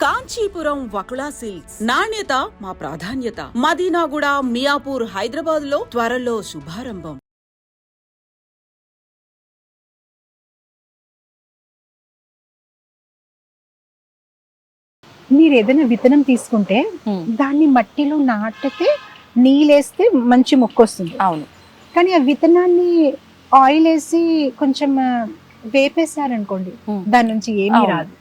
Kanchipuram Vakula silks నాణ్యత మా ప్రాధాన్యత. మదీనాగూడ, మియాపూర్, హైదరాబాద్ లో త్వరలో శుభారంభం. మీరు ఏదైనా విత్తనం తీసుకుంటే దాన్ని మట్టిలో నాటితే నీళ్ళేస్తే మంచి మొక్క వస్తుంది. అవును. కానీ ఆ విత్తనాన్ని ఆయిల్ వేసి కొంచెం వేపేశారనుకోండి, దాని నుంచి ఏమీ రాదు.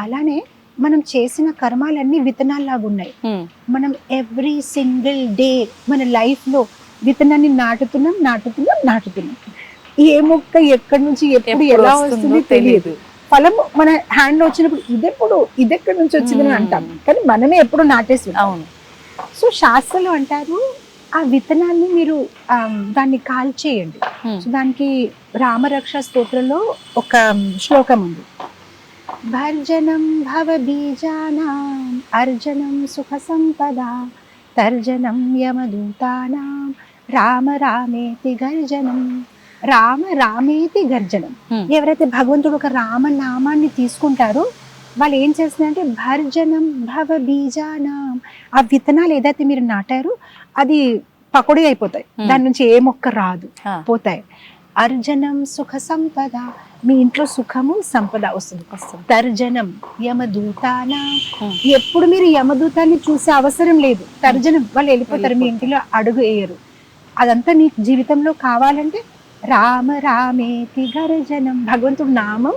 అలానే మనం చేసిన కర్మాలన్నీ విత్తనాల్లాగా ఉన్నాయి. మనం ఎవ్రీ సింగిల్ డే మన లైఫ్ లో విత్తనాన్ని నాటుతున్నాం. ఏ మొక్క ఎక్కడి నుంచి ఎప్పుడు ఎలా వస్తుందో తెలియదు. ఫలం మన హ్యాండ్ లో వచ్చినప్పుడు ఇదెక్కడి నుంచి వచ్చిందని అంటాం, కానీ మనమే ఎప్పుడు నాటేసి. అవును. సో శాస్త్రాలు అంటారు ఆ విత్తనాన్ని మీరు దాన్ని కాల్చేయండి. సో దానికి రామరక్ష స్తోత్రంలో ఒక శ్లోకం ఉంది. భర్జనం భవ బీజానాం అర్జనం సుఖ సంపద తర్జనం యమదూతానాం రామ రామేతి గర్జనం. రామ రామేతి గర్జనం. ఎవరైతే భగవంతుడు ఒక రామనామాన్ని తీసుకుంటారో వాళ్ళు ఏం చేస్తున్నారంటే భర్జనం భవ బీజానాం, ఆ విత్తనాలు ఏదైతే మీరు నాటారో అది పకోడీ అయిపోతాయి, దాని నుంచి ఏ మొక్క రాదు, పోతాయి. అర్జనం సుఖ సంపద, మీ ఇంట్లో సుఖము సంపద వస్తుంది. తర్జనం యమదూతానాం, ఎప్పుడు మీరు యమదూతాన్ని చూసే అవసరం లేదు. తర్జనం వాళ్ళు వెళ్ళిపోతారు, మీ ఇంటిలో అడుగు వేయరు. అదంతా మీ జీవితంలో కావాలంటే రామ రామేతి గర్జనం, భగవంతుడు నామం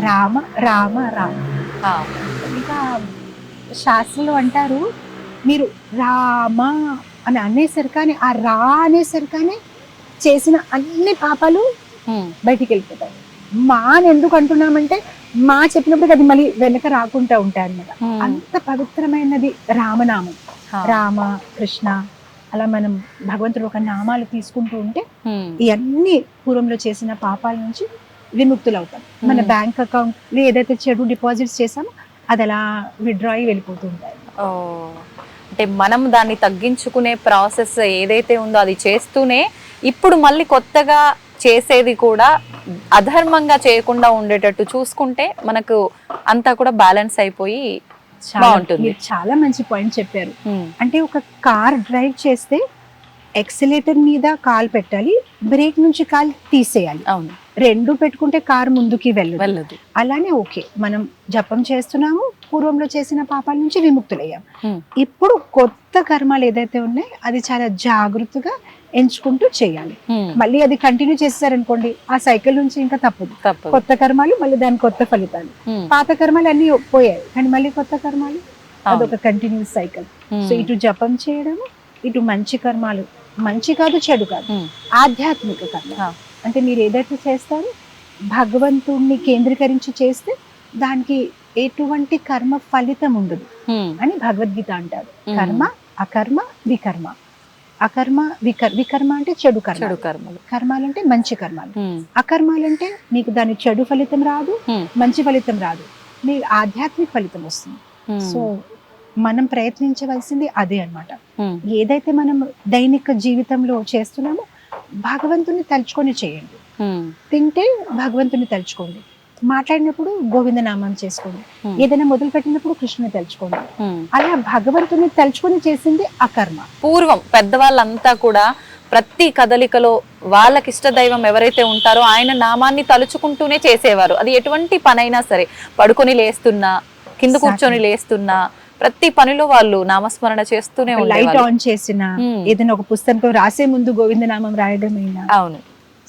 రామ రామ రామ. ఇంకా శాస్త్రంలో అంటారు మీరు రామ అని అనేసరికానే, ఆ రా అనేసరికానే చేసిన అన్ని పాపాలు బయటికి వెళ్ళిపోతాయి. మా అని ఎందుకు అంటున్నామంటే మా చెప్పినప్పుడు అది మళ్ళీ వెనక రాకుండా ఉంటాయి అన్నమాట. అంత పవిత్రమైనది రామనామం. రామ కృష్ణ అలా మనం భగవంతుడు ఒక నామాలు తీసుకుంటూ ఉంటే ఇవన్నీ పూర్వంలో చేసిన పాపాల నుంచి విముక్తులు అవుతాం. మన బ్యాంక్ అకౌంట్ లో ఏదైతే చెడు డిపాజిట్స్ చేసామో అది అలా విత్డ్రా అయ్యి వెళ్ళిపోతూ ఉంటాయి. అంటే మనం దాన్ని తగ్గించుకునే ప్రాసెస్ ఏదైతే ఉందో అది చేస్తూనే ఇప్పుడు మళ్ళీ కొత్తగా చేసేది కూడా అధర్మంగా చేయకుండా ఉండేటట్టు చూసుకుంటే మనకు అంతా కూడా బ్యాలెన్స్ అయిపోయి బాగుంటుంది. చాలా మంచి పాయింట్ చెప్పారు. అంటే ఒక కార్ డ్రైవ్ చేస్తే ఎక్సిలేటర్ మీద కాలు పెట్టాలి, బ్రేక్ నుంచి కాలు తీసేయాలి. అవును. రెండు పెట్టుకుంటే కారు ముందుకి వెళ్ళదు. అలానే ఓకే, మనం జపం చేస్తున్నాము, పూర్వంలో చేసిన పాపాల నుంచి విముక్తులయ్యాం. ఇప్పుడు కొత్త కర్మాలు ఏదైతే ఉన్నాయో అది చాలా జాగ్రత్తగా ఎంచుకుంటూ చేయాలి. మళ్ళీ అది కంటిన్యూ చేస్తారనుకోండి, ఆ సైకిల్ నుంచి ఇంకా తప్పదు. కొత్త కర్మాలు, మళ్ళీ దాని కొత్త ఫలితాలు. పాత కర్మాలు అన్ని పోయాయి, కానీ మళ్ళీ కొత్త కర్మాలు, అదొక కంటిన్యూస్ సైకిల్. సో ఇటు జపం చేయడము, ఇటు మంచి కర్మాలు, మంచి కాదు చెడు కాదు, ఆధ్యాత్మిక కర్మ. అంటే మీరు ఏదైతే చేస్తారో భగవంతుణ్ణి కేంద్రీకరించి చేస్తే దానికి ఎటువంటి కర్మ ఫలితం ఉండదు అని భగవద్గీత అంటారు. కర్మ అకర్మ వికర్మ. అకర్మ వికర్మ అంటే చెడు కర్మలు, కర్మాలంటే మంచి కర్మాలు. అకర్మాలంటే మీకు దాని చెడు ఫలితం రాదు, మంచి ఫలితం రాదు, మీ ఆధ్యాత్మిక ఫలితం వస్తుంది. సో మనం ప్రయత్నించవలసింది అదే అన్నమాట. ఏదైతే మనం దైనిక జీవితంలో చేస్తున్నామో భగవంతుని తలుచుకొని చేయండి. తింటే భగవంతుని తలుచుకోండి, మాట్లాడినప్పుడు గోవింద నామం చేసుకోండి, ఏదైనా మొదలు పెట్టినప్పుడు కృష్ణుని తలుచుకోండి. అలా భగవంతుని తలుచుకొని చేసింది అకర్మ. పూర్వం పెద్దవాళ్ళంతా కూడా ప్రతి కదలికలో వాళ్ళకి ఇష్ట దైవం ఎవరైతే ఉంటారో ఆయన నామాన్ని తలుచుకుంటూనే చేసేవారు. అది ఎటువంటి పనైనా సరే, పడుకొని లేస్తున్నా, కింద కూర్చొని లేస్తున్నా, ప్రతి పనిలో వాళ్ళు నామస్మరణ చేస్తూనే ఉంటారు. లైట్ ఆన్ చేసినా, ఏదైనా ఒక పుస్తకంతో రాసే ముందు గోవింద నామం రాయడమైనా. అవును.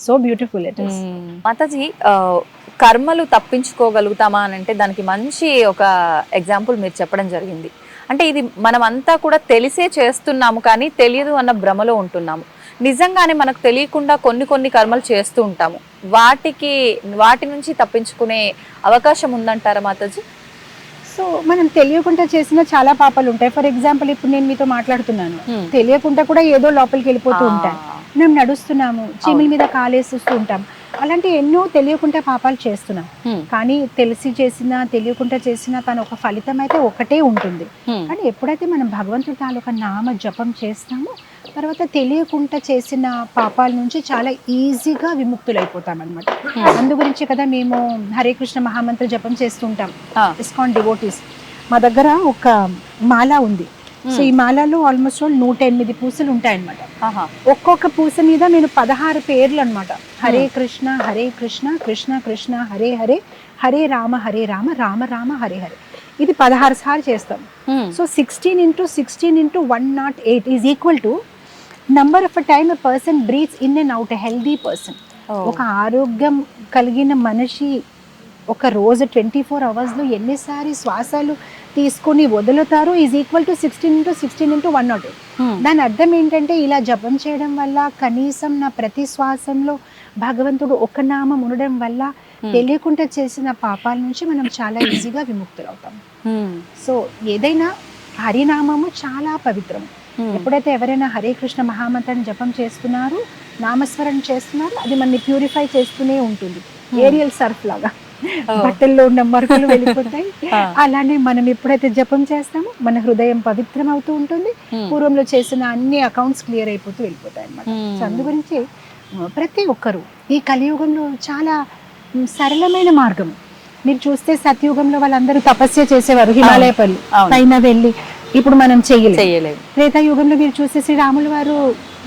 So beautiful it is. Mataji, కర్మలు తప్పించుకోగలుగుతామా అని అంటే దానికి మంచి ఒక ఎగ్జాంపుల్ మీరు చెప్పడం జరిగింది. అంటే ఇది మనం అంతా కూడా తెలిసే చేస్తున్నాము, కానీ తెలియదు అన్న భ్రమలో ఉంటున్నాము. నిజంగానే మనకు తెలియకుండా కొన్ని కర్మలు చేస్తూ ఉంటాము. వాటి నుంచి తప్పించుకునే అవకాశం ఉందంటారా మాతాజీ? సో మనం తెలియకుండా చేసిన చాలా పాపాలు ఉంటాయి. ఫర్ ఎగ్జాంపుల్ ఇప్పుడు నేను మీతో మాట్లాడుతున్నాను, తెలియకుండా కూడా ఏదో లోపలికి వెళ్ళిపోతూ ఉంటాయి. మేము నడుస్తున్నాము, చీమిల మీద కాలేస్తూ ఉంటాం, అలాంటి ఎన్నో తెలియకుండా పాపాలు చేస్తున్నాం. కానీ తెలిసి చేసినా తెలియకుండా చేసినా తన ఒక ఫలితం అయితే ఒకటే ఉంటుంది. కానీ ఎప్పుడైతే మనం భగవంతుడి తాలూకా నామ జపం చేస్తామో తర్వాత తెలియకుండా చేసిన పాపాల నుంచి చాలా ఈజీగా విముక్తులైపోతాం అనమాట. అందు గురించి కదా మేము హరే కృష్ణ మహామంత్ర జపం చేస్తుంటాం ఇస్కాన్ డివోటీస్. మా దగ్గర ఒక మాల ఉంది. సో ఈ మాలలో ఆల్మోస్ట్ 108 పూసలు ఉంటాయన్నమాట. ఒక్కొక్క పూస మీద నేను 16 పేర్లు అనమాట. హరే కృష్ణ కృష్ణ కృష్ణ హరే హరే, హరే రామ రామ రామ హరే హరే. ఇది 16 సార్లు చేస్తాం. So 16 into 16 into 108 is equal to number of time a person breathes in and out, a healthy person. ఒక ఆరోగ్యం కలిగిన మనిషి ఒక రోజు 24 అవర్స్లో ఎన్నిసారి శ్వాసలు తీసుకొని వదులుతారో is equal to 16 into 16 into 108. దాని అర్థం ఏంటంటే ఇలా జపం చేయడం వల్ల కనీసం నా ప్రతి శ్వాసంలో భగవంతుడు ఒక నామం ఉండడం వల్ల తెలియకుండా చేసిన పాపాల నుంచి మనం చాలా ఈజీగా విముక్తులవుతాం. సో ఏదైనా హరినామము చాలా పవిత్రం. ఎప్పుడైతే ఎవరైనా హరే కృష్ణ మహామంత్రాన్ని జపం చేస్తున్నారు, నామస్మరణ చేస్తున్నారు, అది మనని ప్యూరిఫై చేస్తూనే ఉంటుంది. ఏరియల్ సర్ఫ్ లాగా బట్టల్లో ఉన్న మరకలు వెళ్ళిపోతాయి. అలానే మనం ఎప్పుడైతే జపం చేస్తామో మన హృదయం పవిత్రం అవుతూ ఉంటుంది. పూర్వంలో చేసిన అన్ని అకౌంట్స్ క్లియర్ అయిపోతూ వెళ్ళిపోతాయి అన్నమాట. సో అందు గురించి ప్రతి ఒక్కరు ఈ కలియుగంలో చాలా సరళమైన మార్గం. మీరు చూస్తే సత్యుగంలో వాళ్ళందరూ తపస్య చేసేవారు, హిమాలయ పైన వెళ్ళి. ఇప్పుడు మనం చేయలేము. త్రేతాయుగంలో మీరు చూస్తే శ్రీరాములు వారు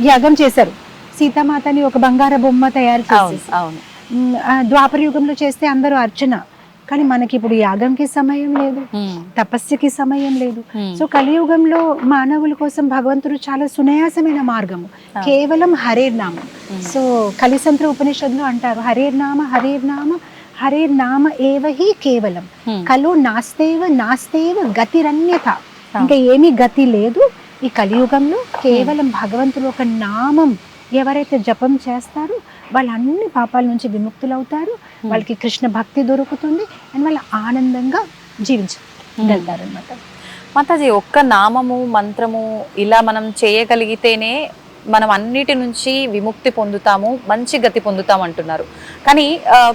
యాగం చేశారు, సీతామాతని ఒక బంగార బొమ్మ తయారు చేసి. ద్వాపర యుగంలో చేస్తే అందరూ అర్చన. కానీ మనకి ఇప్పుడు యాగంకి సమయం లేదు, తపస్సుకి సమయం లేదు. సో కలియుగంలో మానవుల కోసం భగవంతుడు చాలా సునాయాసమైన మార్గము, కేవలం హరేర్నామం. సో కలిసంత్ర ఉపనిషత్తులో అంటారు, హరేర్నామ ఏవహి కేవలం కలు నాస్తేవ గతిరన్యత. ఇంకా ఏమీ గతి లేదు ఈ కలియుగంలో. కేవలం భగవంతుడు ఒక నామం ఎవరైతే జపం చేస్తారో వాళ్ళు అన్ని పాపాల నుంచి విముక్తులవుతారు, వాళ్ళకి కృష్ణ భక్తి దొరుకుతుంది, అండ్ వాళ్ళు ఆనందంగా జీవించగలుగుతారు అనమాట. మాతాజీ, ఒక్క నామము మంత్రము ఇలా మనం చేయగలిగితేనే మనం అన్నిటి నుంచి విముక్తి పొందుతాము, మంచి గతి పొందుతాం అంటున్నారు. కానీ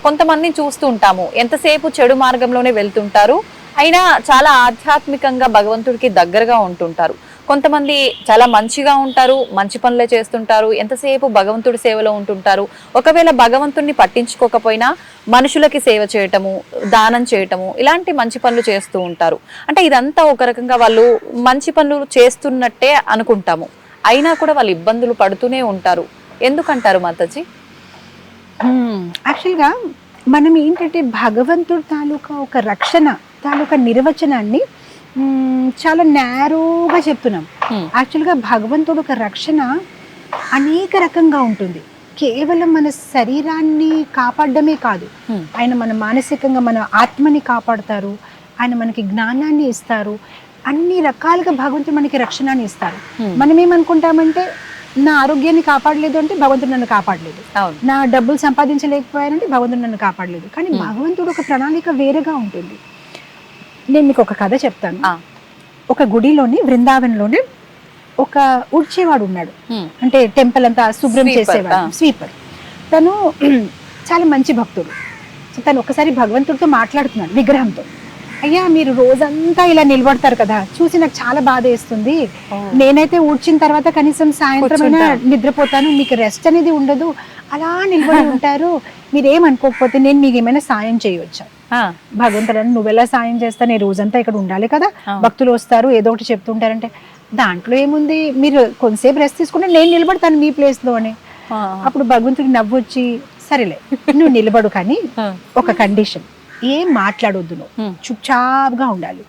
కొంతమందిని చూస్తూ ఉంటాము, ఎంతసేపు చెడు మార్గంలోనే వెళ్తుంటారు, అయినా చాలా ఆధ్యాత్మికంగా భగవంతుడికి దగ్గరగా ఉంటుంటారు. కొంతమంది చాలా మంచిగా ఉంటారు, మంచి పనులే చేస్తుంటారు, ఎంతసేపు భగవంతుడి సేవలో ఉంటుంటారు. ఒకవేళ భగవంతుడిని పట్టించుకోకపోయినా మనుషులకి సేవ చేయటము, దానం చేయటము, ఇలాంటి మంచి పనులు చేస్తూ ఉంటారు. అంటే ఇదంతా ఒక రకంగా వాళ్ళు మంచి పనులు చేస్తున్నట్టే అనుకుంటాము, అయినా కూడా వాళ్ళు ఇబ్బందులు పడుతూనే ఉంటారు. ఎందుకంటారు మాతాజీ? యాక్చువల్గా మనం ఏంటంటే భగవంతుడి తాలూకా ఒక రక్షణ తాలూకా నిర్వచనాన్ని చాలా నేరోగా చెప్తున్నాం. యాక్చువల్గా భగవంతుడు ఒక రక్షణ అనేక రకంగా ఉంటుంది. కేవలం మన శరీరాన్ని కాపాడమే కాదు, ఆయన మన మానసికంగా మన ఆత్మని కాపాడతారు, ఆయన మనకి జ్ఞానాన్ని ఇస్తారు, అన్ని రకాలుగా భగవంతుడు మనకి రక్షణని ఇస్తారు. మనం ఏమనుకుంటామంటే నా ఆరోగ్యాన్ని కాపాడలేదు అంటే భగవంతుడు నన్ను కాపాడలేదు, నా డబ్బులు సంపాదించలేకపోయానంటే భగవంతుడు నన్ను కాపాడలేదు. కానీ భగవంతుడు ఒక ప్రణాళిక వేరేగా ఉంటుంది. నేను మీకు ఒక కథ చెప్తాను. ఒక గుడిలోని బృందావనంలోనే ఒక ఉడ్చేవాడు ఉన్నాడు, అంటే టెంపుల్ అంతా శుభ్రం చేసేవాడు, స్వీపర్. తను చాలా మంచి భక్తుడు. సో తను ఒకసారి భగవంతుడితో మాట్లాడుతున్నాడు విగ్రహంతో. అయ్యా, మీరు రోజంతా ఇలా నిలబడతారు కదా, చూసి నాకు చాలా బాధ వేస్తుంది. నేనైతే ఊడ్చిన తర్వాత కనీసం సాయంత్రమైనా నిద్రపోతాను, మీకు రెస్ట్ అనేది ఉండదు, అలా నిలబడి ఉంటారు. మీరేమనుకోకపోతే నేను మీకు ఏమైనా సాయం చేయవచ్చా? భగవంతుడు నువ్వెలా సాయం చేస్తా, నేను రోజంతా ఇక్కడ ఉండాలి కదా, భక్తులు వస్తారు ఏదో ఒకటి చెప్తుంటారంటే దాంట్లో ఏముంది, మీరు కొంతసేపు రెస్ట్ తీసుకుంటే నేను నిలబడతాను మీ ప్లేస్ లో అని. అప్పుడు భగవంతుడికి నవ్వొచ్చి, సరేలే నువ్వు నిలబడు, కానీ ఒక కండిషన్, ఏం మాట్లాడొద్దు, నువ్వు చుప్చాప్గా ఉండాలి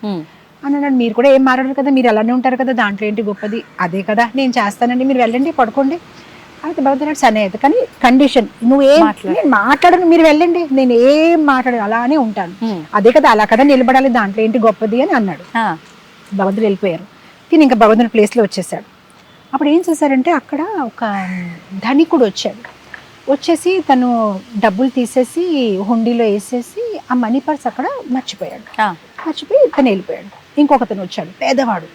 అని అన్నాడు. మీరు కూడా ఏం మాట్లాడరు కదా, మీరు అలానే ఉంటారు కదా, దాంట్లో ఏంటి గొప్పది, అదే కదా నేను చేస్తానండి, మీరు వెళ్ళండి పడుకోండి. అయితే భగవంతుడు సరే అయితే, కానీ కండిషన్, నువ్వు ఏం మాట్లాడను, మీరు వెళ్ళండి, నేను ఏం మాట్లాడను, అలానే ఉంటాను, అదే కదా, అలా కదా నిలబడాలి, దాంట్లో ఏంటి గొప్పది అని అన్నాడు. భగవంతుడు వెళ్ళిపోయారు. తిని ఇంకా భగవంతుడి ప్లేస్లో వచ్చేసాడు. అప్పుడు ఏం చేశారంటే అక్కడ ఒక ధనికుడు వచ్చాడు. వచ్చేసి తను డబ్బులు తీసేసి హుండీలో వేసేసి ఆ మనీ పర్స్ అక్కడ మర్చిపోయాడు. మర్చిపోయి తను వెళ్ళిపోయాడు. ఇంకొకతను వచ్చాడు, పేదవాడు.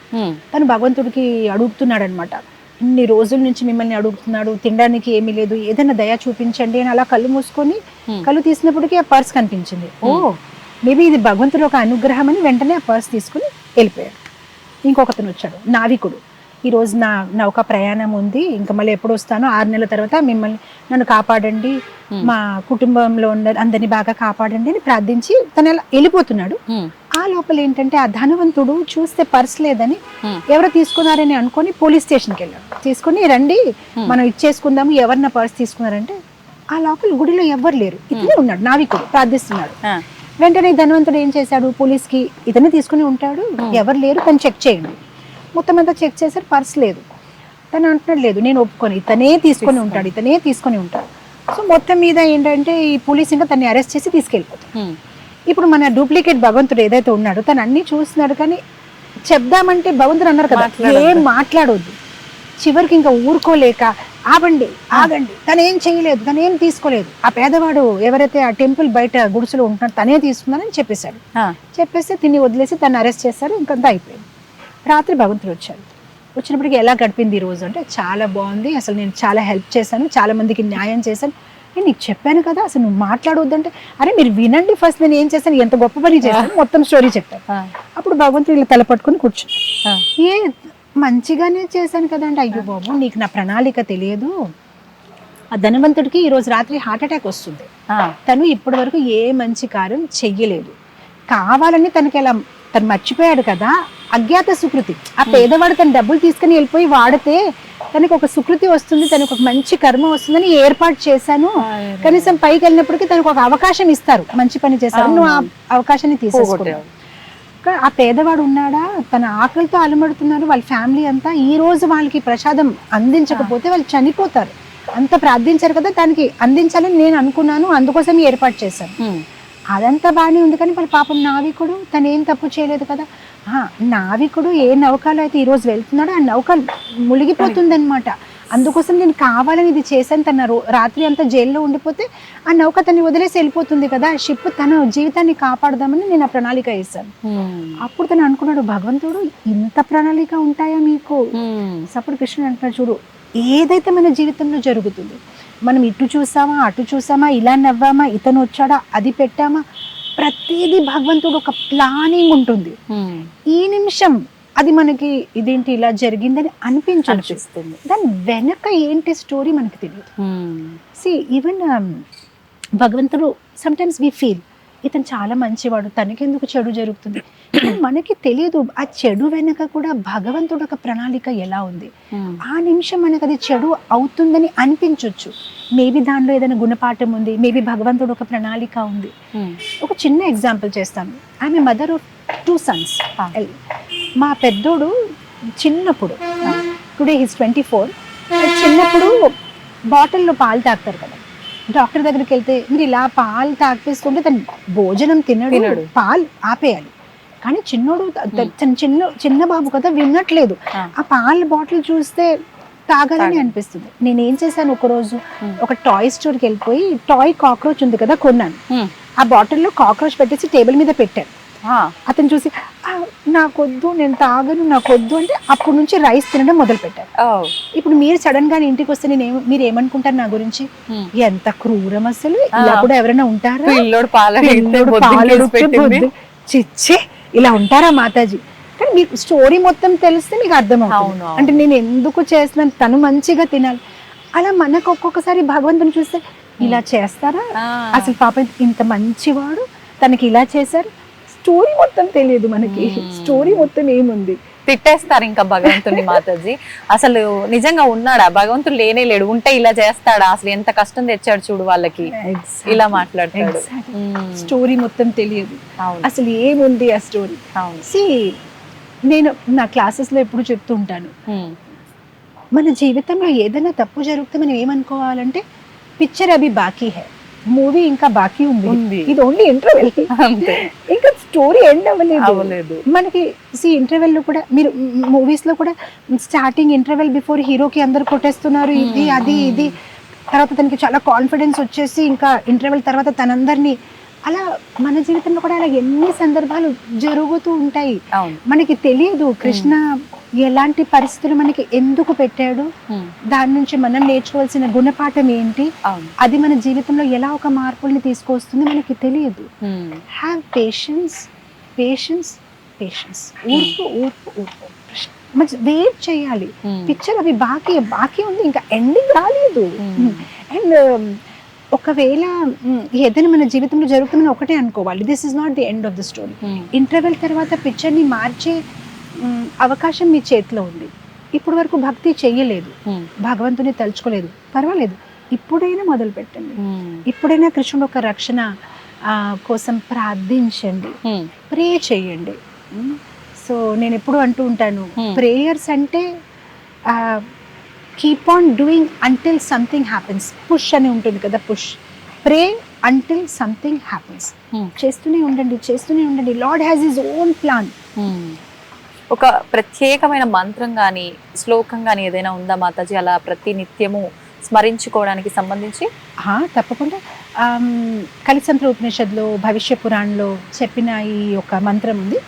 తను భగవంతుడికి అడుగుతున్నాడు అనమాట, ఇన్ని రోజుల నుంచి మిమ్మల్ని అడుగుతున్నాడు, తినడానికి ఏమీ లేదు, ఏదైనా దయ చూపించండి అని. అలా కళ్ళు మూసుకొని కళ్ళు తీసినప్పటికీ ఆ పర్స్ కనిపించింది. ఓ, మేబీ ఇది భగవంతుడు ఒక అనుగ్రహం అని వెంటనే ఆ పర్స్ తీసుకుని వెళ్ళిపోయాడు. ఇంకొకతను వచ్చాడు, నావికుడు. ఈరోజు నౌక ప్రయాణం ఉంది, ఇంకా మళ్ళీ ఎప్పుడు వస్తానో 6 నెలల తర్వాత నన్ను కాపాడండి, మా కుటుంబంలో ఉన్న అందరినీ బాగా కాపాడండి అని ప్రార్థించి తను అలా వెళ్ళిపోతున్నాడు. ఆ లోపల ఏంటంటే ఆ ధనవంతుడు చూస్తే పర్స్ లేదని ఎవరో తీసుకున్నారని అనుకొని పోలీస్ స్టేషన్కి వెళ్ళాడు. తీసుకుని రండి మనం ఇచ్చేసుకుందాము, ఎవరు నా పర్స్ తీసుకున్నారంటే ఆ లోపల గుడిలో ఎవ్వరు లేరు, ఇతనే ఉన్నాడు, నావికుడు ప్రార్థిస్తున్నాడు. వెంటనే ధనవంతుడు ఏం చేశాడు, పోలీస్కి ఇతనే తీసుకుని ఉంటాడు, ఎవరు లేరు తను చెక్ చేయండి. మొత్తం అంతా చెక్ చేశారు, పర్స్ లేదు. తను అంటున్నాడు లేదు నేను ఒప్పుకొని, ఇతనే తీసుకొని ఉంటాడు. సో మొత్తం మీద ఏంటంటే ఈ పోలీస్ ఇంకా తన్ని అరెస్ట్ చేసి తీసుకెళ్ళిపోతాడు. ఇప్పుడు మన డూప్లికేట్ భగవంతుడు ఏదైతే ఉన్నాడో తను అన్ని చూస్తున్నాడు, కానీ చెప్దామంటే భగవంతుడు అన్నారు కదా ఏం మాట్లాడొద్దు. చివరికి ఇంకా ఊరుకోలేక ఆగండి తను ఏం చేయలేదు, తను ఏం తీసుకోలేదు, ఆ పేదవాడు ఎవరైతే ఆ టెంపుల్ బయట గుడిసెలో ఉంటున్నాడు తనే తీసుకున్నానని చెప్పేశాడు. చెప్పేస్తే తిని వదిలేసి తను అరెస్ట్ చేశారు, ఇంకంతా అయిపోయింది. రాత్రి భగవంతుడు వచ్చాడు. వచ్చినప్పటికీ ఎలా గడిపింది ఈ రోజు అంటే చాలా బాగుంది, అసలు నేను చాలా హెల్ప్ చేశాను, చాలా మందికి న్యాయం చేశాను, నేను నీకు చెప్పాను కదా అసలు నువ్వు మాట్లాడొద్దంటే అరే మీరు వినండి ఫస్ట్ నేను ఏం చేశాను, ఎంత గొప్ప పని చేశాను, మొత్తం స్టోరీ చెప్పాను. అప్పుడు భగవంతుడు ఇలా తల పట్టుకుని కూర్చుని ఏ మంచిగానే చేశాను కదా అంటే అయ్యో బాబు నీకు నా ప్రణాళిక తెలియదు. ఆ ధనవంతుడికి ఈరోజు రాత్రి హార్ట్ అటాక్ వస్తుంది, తను ఇప్పటి వరకు ఏ మంచి కార్యం చెయ్యలేదు, కావాలని తనకి ఎలా తను మర్చిపోయాడు కదా అజ్ఞాత సుకృతి. ఆ పేదవాడు తన డబ్బులు తీసుకుని వెళ్ళిపోయి వాడితే తనకు ఒక సుకృతి వస్తుంది, తనకు ఒక మంచి కర్మ వస్తుందని ఏర్పాటు చేశాను. కనీసం పైకి వెళ్ళినప్పటికీ తనకు ఒక అవకాశం ఇస్తారు, మంచి పని చేస్తారు, నువ్వు ఆ అవకాశాన్ని తీసేసుకున్నావు. ఆ పేదవాడు ఉన్నాడా, తన ఆకలితో అలమడుతున్నారు వాళ్ళ ఫ్యామిలీ అంతా, ఈ రోజు వాళ్ళకి ప్రసాదం అందించకపోతే వాళ్ళు చనిపోతారు. అంత ప్రార్థించారు కదా దానికి అందించాలని నేను అనుకున్నాను, అందుకోసం ఏర్పాటు చేశాను. అదంతా బాగానే ఉంది, కానీ వాళ్ళ పాపం నావికుడు తను ఏం తప్పు చేయలేదు కదా. నావికుడు ఏ నౌకలో అయితే ఈ రోజు వెళ్తున్నాడో ఆ నౌక మునిగిపోతుంది అనమాట. అందుకోసం నేను కావాలని ఇది చేశాను, తన రాత్రి అంతా జైల్లో ఉండిపోతే ఆ నౌక తన్ని వదిలేసి వెళ్ళిపోతుంది కదా, ఆ షిప్ తన జీవితాన్ని కాపాడదామని నేను ఆ ప్రణాళిక వేశాను. అప్పుడు తను అనుకున్నాడు భగవంతుడు ఇంత ప్రణాళిక ఉంటాయా మీకు. అప్పుడు కృష్ణుడు అంటున్నాడు చూడు, ఏదైతే మన జీవితంలో జరుగుతుంది, మనం ఇటు చూసామా అటు చూసామా, ఇలా నవ్వామా, ఇతను వచ్చాడా, అది పెట్టామా, ప్రతిదీ భగవంతుడు ఒక ప్లానింగ్ ఉంటుంది. ఈ నిమిషం అది మనకి ఇదేంటి ఇలా జరిగిందని అనిపిస్తుంది, దాని వెనక ఏంటి స్టోరీ మనకి తెలియదు. ఈవెన్ భగవంతుడు సమ్టైమ్స్ వి ఫీల్ ఇతను చాలా మంచివాడు, తనకెందుకు చెడు జరుగుతుంది, మనకి తెలియదు ఆ చెడు వెనక కూడా భగవంతుడు ఒక ప్రణాళిక ఎలా ఉంది. ఆ నిమిషం మనకు అది చెడు అవుతుందని అనిపించవచ్చు, మేబీ దానిలో ఏదైనా గుణపాఠం ఉంది, మేబీ భగవంతుడు ఒక ప్రణాళిక ఉంది. ఒక చిన్న ఎగ్జాంపుల్ చేస్తాను. ఆమె మదర్ ఆఫ్ 2 sons. మా పెద్దోడు చిన్నప్పుడు, టుడే హీస్ 24, చిన్నప్పుడు బాటిల్లో పాలు తాగుతారు కదా, డాక్టర్ దగ్గరికి వెళ్తే మీరు ఇలా పాలు తాగిపిస్తుంటే తను భోజనం తినడు, పాలు ఆపేయాలి. కానీ చిన్నోడు చిన్న బాబు కదా వినట్లేదు, ఆ పాల బాటిల్ చూస్తే తాగాలని అనిపిస్తుంది. నేనేం చేశాను, ఒకరోజు ఒక టాయ్ స్టోర్కి వెళ్ళిపోయి టాయ్ కాక్రోచ్ ఉంది కదా కొన్నాను, ఆ బాటిల్లో కాక్రోచ్ పెట్టేసి టేబుల్ మీద పెట్టాను. అతను చూసి నాకొద్దు నేను తాగను నాకొద్దు అంటే అప్పటి నుంచి రైస్ తినడం మొదలు పెట్టారు. ఇప్పుడు మీరు సడన్ గా ఇంటికి వస్తే మీరు ఏమనుకుంటారు నా గురించి, ఎంత క్రూరం అసలు, ఇలా కూడా ఎవరైనా ఉంటారా, చిచ్చే ఇలా ఉంటారా మాతాజీ. కానీ మీకు స్టోరీ మొత్తం తెలిస్తే మీకు అర్థమవుతుంది, అంటే నేను ఎందుకు చేస్తున్నాను, తను మంచిగా తినాలి. అలా మనకు ఒక్కొక్కసారి భగవంతుని చూస్తే ఇలా చేస్తారా, అసలు పాపం ఇంత మంచివాడు తనకి ఇలా చేశారు, స్టోరీ మొత్తం తెలియదు మనకి, స్టోరీ మొత్తం ఏముంది. తిట్టేస్తారు ఇంకా భగవంతుని మాతాజీ. అసలు నిజంగా ఉన్నాడా భగవంతుడు, లేనే లేడు, ఉంటే ఇలా చేస్తాడా, అసలు ఎంత కష్టం తెచ్చాడు చూడు వాళ్ళకి, ఇలా మాట్లాడతాడు. స్టోరీ మొత్తం తెలియదు, అసలు ఏముంది ఆ స్టోరీ. నేను నా క్లాసెస్ లో ఎప్పుడు చెప్తూ ఉంటాను, మన జీవితంలో ఏదైనా తప్పు జరిగితే మనం ఏమనుకోవాలంటే పిక్చర్ అవి బాకీ హై, మూవీ ఇంకా బాకీ ఉంది, ఇది ఓన్లీ ఇంటర్వెల్, ఇంకా స్టోరీ ఎండ్ అవ్వలేదు మనకి. ఇంటర్వెల్ లో కూడా మీరు మూవీస్ లో కూడా స్టార్టింగ్ ఇంటర్వెల్ బిఫోర్ హీరోకి అందరు కొట్టేస్తున్నారు, ఇది అది ఇది, తర్వాత తనకి చాలా కాన్ఫిడెన్స్ వచ్చేసి ఇంకా ఇంటర్వెల్ తర్వాత తనందరినీ, అలా మన జీవితంలో కూడా అలా ఎన్ని సందర్భాలు జరుగుతూ ఉంటాయి. మనకి తెలియదు కృష్ణ ఎలాంటి పరిస్థితులు మనకి ఎందుకు పెట్టాడు, దాని నుంచి మనం నేర్చుకోవాల్సిన గుణపాఠం ఏంటి, అది మన జీవితంలో ఎలా ఒక మార్పుల్ని తీసుకొస్తుంది మనకి తెలియదు. హ్యావ్ పేషెన్స్, పేషెన్స్, పేషెన్స్, ఊర్పు ఊర్పు ఊర్పు. మంచి వెయిట్ చేయాలి. పిక్చర్ అవి బాకీ ఉంది, ఇంకా ఎండింగ్ రాలేదు. అండ్ ఒకవేళ ఏదైనా మన జీవితంలో జరుగుతుందని ఒకటే అనుకోవాలి, this is not the end of the story. Interval తర్వాత పిక్చర్ని మార్చే అవకాశం మీ చేతిలో ఉంది. ఇప్పుడు వరకు భక్తి చెయ్యలేదు, భగవంతుని తలుచుకోలేదు, పర్వాలేదు, ఇప్పుడైనా మొదలు పెట్టండి. ఇప్పుడైనా కృష్ణుడు ఒక రక్షణ కోసం ప్రార్థించండి, ప్రే చేయండి. సో నేను ఎప్పుడు అంటూ ఉంటాను, ప్రేయర్స్ అంటే keep on doing until something happens. Push అని ఉంటుంది కదా, పుష్. ప్రే అంటిల్ సంథింగ్ హ్యాపెన్స్. చేస్తూనే ఉండండి. Lord has his own plan. ఒక ప్రత్యేకమైన మంత్రం కానీ శ్లోకం కానీ ఏదైనా ఉందా మాతాజీ, అలా ప్రతి నిత్యము స్మరించుకోవడానికి సంబంధించి? తప్పకుండా. కలిసంత్ర ఉపనిషత్తులో, భవిష్య పురాణంలో చెప్పిన ఈ ఒక మంత్రం ఉంది.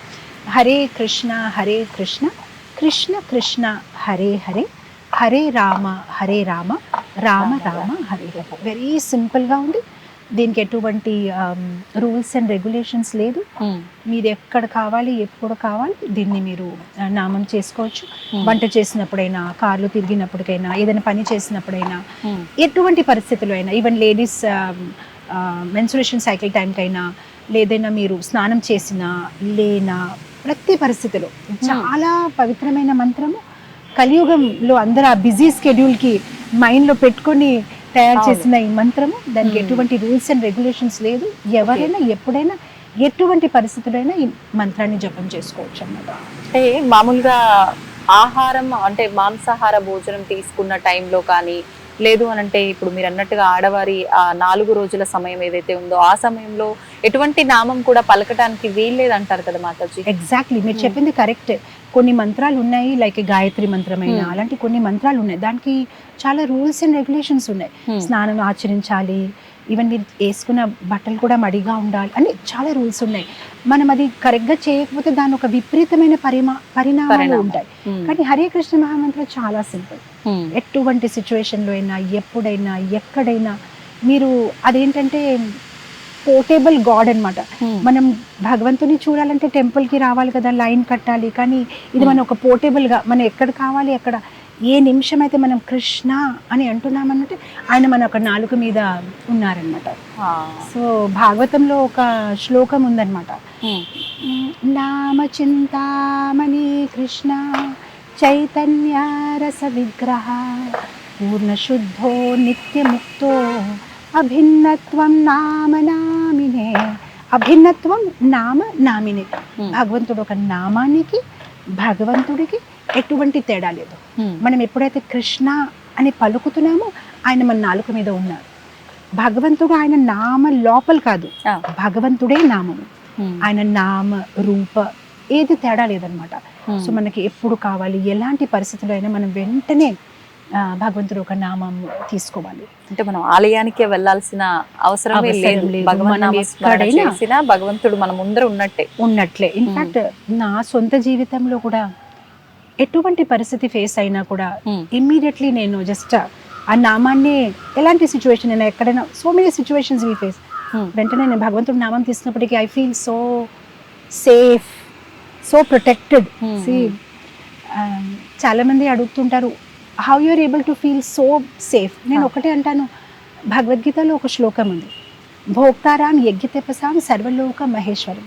హరే కృష్ణ కృష్ణ కృష్ణ హరే హరే, హరే రామ రామ రామ హరే హరే. వెరీ సింపుల్గా ఉంది. దీనికి ఎటువంటి రూల్స్ అండ్ రెగ్యులేషన్స్ లేదు. మీరు ఎక్కడ కావాలి, ఎప్పుడు కావాలి దీన్ని మీరు నామం చేసుకోవచ్చు. వంట చేసినప్పుడైనా, కార్లు తిరిగినప్పటికైనా, ఏదైనా పని చేసినప్పుడైనా, ఎటువంటి పరిస్థితుల్లో అయినా, ఈవెన్ లేడీస్ మెన్సురేషన్ సైకిల్ టైంకైనా, లేదైనా మీరు స్నానం చేసినా లేనా, ప్రతి పరిస్థితిలో చాలా పవిత్రమైన మంత్రము. కలియుగంలో అందరూ ఆ బిజీ స్కెడ్యూల్కి మైండ్లో పెట్టుకొని తయారు చేసిన ఈ మంత్రము. దానికి ఎటువంటి రూల్స్ అండ్ రెగ్యులేషన్స్ లేదు. ఎవరైనా ఎప్పుడైనా ఎటువంటి పరిస్థితులైనా ఈ మంత్రాన్ని జపం చేసుకోవచ్చు అన్నమాట. అంటే మామూలుగా ఆహారం అంటే మాంసాహార భోజనం తీసుకున్న టైంలో కానీ, లేదు అని అంటే ఇప్పుడు మీరు అన్నట్టుగా ఆడవారి ఆ 4 రోజుల సమయం ఏదైతే ఉందో ఆ సమయంలో ఎటువంటి నామం కూడా పలకటానికి వీల్లేదు అంటారు కదా మాతాజీ? ఎగ్జాక్ట్లీ, మీరు చెప్పింది కరెక్ట్. కొన్ని మంత్రాలు ఉన్నాయి, లైక్ గాయత్రి మంత్రమైన, అలాంటి కొన్ని మంత్రాలు ఉన్నాయి. దానికి చాలా రూల్స్ అండ్ రెగ్యులేషన్స్ ఉన్నాయి. స్నానం ఆచరించాలి, ఈవెన్ మీరు వేసుకున్న బట్టలు కూడా మడిగా ఉండాలి అని చాలా రూల్స్ ఉన్నాయి. మనం అది కరెక్ట్గా చేయకపోతే దాని ఒక విపరీతమైన పరిణామాలు ఉంటాయి. కానీ హరే కృష్ణ మహామంత్రం చాలా సింపుల్. ఎటువంటి సిచ్యువేషన్లో అయినా, ఎప్పుడైనా, ఎక్కడైనా మీరు అదేంటంటే పోర్టేబుల్ గాడ్ అన్నమాట. మనం భగవంతుని చూడాలంటే టెంపుల్కి రావాలి కదా, లైన్ కట్టాలి. కానీ ఇది మనం ఒక పోర్టేబుల్గా మనం ఎక్కడ కావాలి అక్కడ, ఏ నిమిషం అయితే మనం కృష్ణ అని అంటున్నామన్నట్టు ఆయన మన ఒక నాలుక మీద ఉన్నారనమాట. సో భాగవతంలో ఒక శ్లోకం ఉందన్నమాట, నామ చింతామణి కృష్ణ చైతన్య రస విగ్రహ పూర్ణ శుద్ధో నిత్యముక్తో అభిన్నత్వం నామ నామినే. అభిన్నత్వం నామ నామినే. భగవంతుడు ఒక నామానికి, భగవంతుడికి ఎటువంటి తేడా లేదు. మనం ఎప్పుడైతే కృష్ణ అని పలుకుతున్నామో ఆయన మన నాలుక మీద ఉన్నారు. భగవంతుడు ఆయన నామ లోపల కాదు, భగవంతుడే నామము. ఆయన నామ రూప ఏది తేడా లేదనమాట. సో మనకి ఎప్పుడు కావాలి, ఎలాంటి పరిస్థితుల్లో అయినా మనం వెంటనే భగవంతుడు ఒక నామం తీసుకోవాలి. అంటే మనం ఆలయానికే వెళ్ళాల్సిన అవసరమే లేదు. భగవంతుడు మన ముందర ఉన్నట్లే. ఇన్ఫాక్ట్ నా సొంత జీవితంలో కూడా ఎటువంటి పరిస్థితి ఫేస్ అయినా కూడా ఇమ్మీడియట్లీ నేను జస్ట్ ఆ నామాన్ని, ఎలాంటి సిచ్యువేషన్ అయినా, ఎక్కడైనా, so many situations we face, వెంటనే నేను భగవంతుడి నామం తీసుకున్నప్పటికీ I feel so safe, so protected. చాలా మంది అడుగుతుంటారు, how you are able to feel so safe? నేను ఒకటే అంటాను, భగవద్గీతలో ఒక శ్లోకం ఉంది, భోక్తారాం యజ్ఞతపసాం సర్వలోక మహేశ్వరం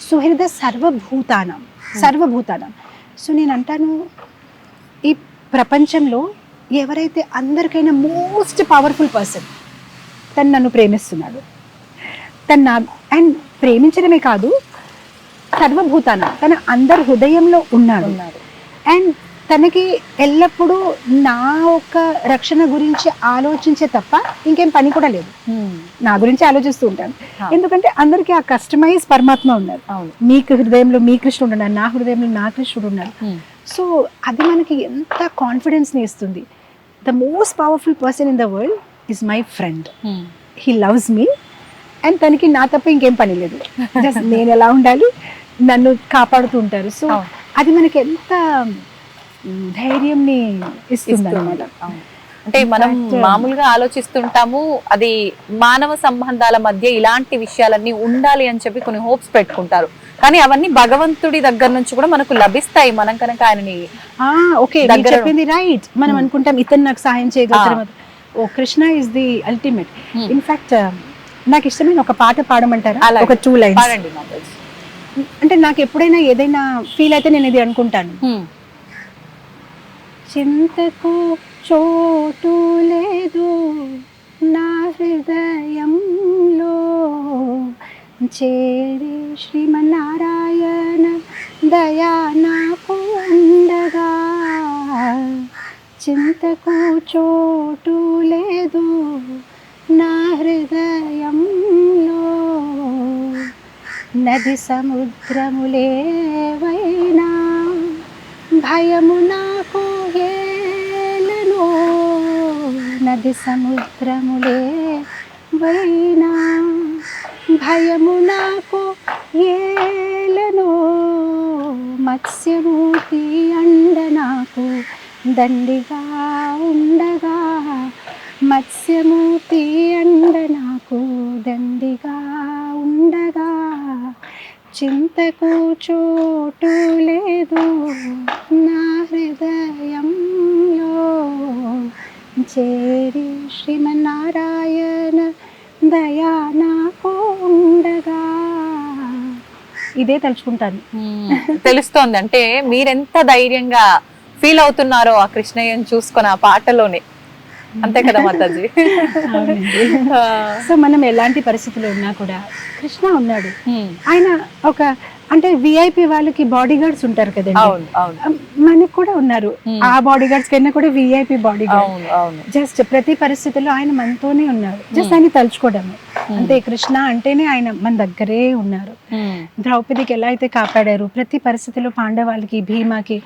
సుహృద సర్వభూతానం. సో నేను అంటాను, ఈ ప్రపంచంలో ఎవరైతే అందరికైనా మోస్ట్ పవర్ఫుల్ పర్సన్, తను నన్ను ప్రేమిస్తున్నాడు, అండ్ ప్రేమించడమే కాదు, సర్వభూతానం, తన అందరి హృదయంలో ఉన్నాడు. అండ్ తనకి ఎల్లప్పుడూ నా ఒక రక్షణ గురించి ఆలోచించే తప్ప ఇంకేం పని కూడా లేదు. నా గురించి ఆలోచిస్తూ ఉంటాను, ఎందుకంటే అందరికీ ఆ కస్టమైజ్ పరమాత్మ ఉన్నారు. మీకు హృదయంలో మీ కృష్ణుడు ఉన్నారు, నా హృదయంలో నా కృష్ణుడు ఉన్నారు. సో అది మనకి ఎంత కాన్ఫిడెన్స్ని ఇస్తుంది. The most powerful person in the world is my friend. He loves me and తనకి నా తప్ప ఇంకేం పని లేదు, జస్ట్ నేను ఎలా ఉండాలి నన్ను కాపాడుతూ ఉంటారు. సో అది మనకి ఎంత ధైర్యంని ఇస్తుంది అన్నమాట. అంటే మనం మామూలుగా ఆలోచిస్తుంటాము, అది మానవ సంబంధాల మధ్య ఇలాంటి విషయాలన్నీ ఉండాలి అని చెప్పి కొన్ని హోప్స్ పెట్టుకుంటారు, కానీ అవన్నీ భగవంతుడి దగ్గర నుంచి కూడా మనకు లభిస్తాయి మనం కనుక ఆయనని ఓకే చెప్పింది రైట్. మనం అనుకుంటాం ఇతను నాకు సహాయం చేయగలుగుతారు. ఓ Krishna is the ultimate. In fact నాకు ఇష్టమైన ఒక పాట పాడమంటారా? ఒక 2 లైన్స్. అంటే నాకు ఎప్పుడైనా ఏదైనా ఫీల్ అయితే నేను ఇది అనుకుంటాను, చింతకు చోటు లేదు నా హృదయంలో, చేరి శ్రీమన్నారాయణ దయా నాకు ఉండగా, చింతకు చోటు లేదు నా హృదయంలో, నది సముద్రములేవైనా భయము నాకు ఏలనో, నది సముద్రములేవైనా భయము నాకు ఏలనో, మత్స్యమూర్తి అండ నాకు దండిగా ఉండగా, మత్స్యమూర్తి అండ నాకు దండిగా ఉండగా, చింతకు చోటు లేదు నా హృదయంలో, చేరి శ్రీమన్నారాయణ దయా నాకు ఉండగా. ఇదే తలుచుకుంటాను. తెలుస్తోంది అంటే మీరెంత ధైర్యంగా ఫీల్ అవుతున్నారో ఆ కృష్ణయ్యని చూసుకొని ఆ పాటలోనే, అంతే కదా మాతాజీ? సో మనం ఎలాంటి పరిస్థితుల్లో ఉన్నా కూడా కృష్ణ ఉన్నాడు. ఆయన ఒక అంటే విఐపి వాళ్ళకి బాడీ గార్డ్స్ ఉంటారు కదండి, మనకి కూడా ఉన్నారు. ఆ బాడీ గార్డ్స్ కన్నా కూడా విఐపి బాడీ గార్డ్. జస్ట్ ప్రతి పరిస్థితుల్లో ఆయన మనతోనే ఉన్నారు. జస్ట్ ఆయన తలుచుకోవడమే అంతే. కృష్ణ అంటేనే ఆయన మన దగ్గరే ఉన్నారు. ద్రౌపదికి ఎలా అయితే కాపాడారు ప్రతి పరిస్థితిలో, పాండవాళ్ళకి భీమాకి,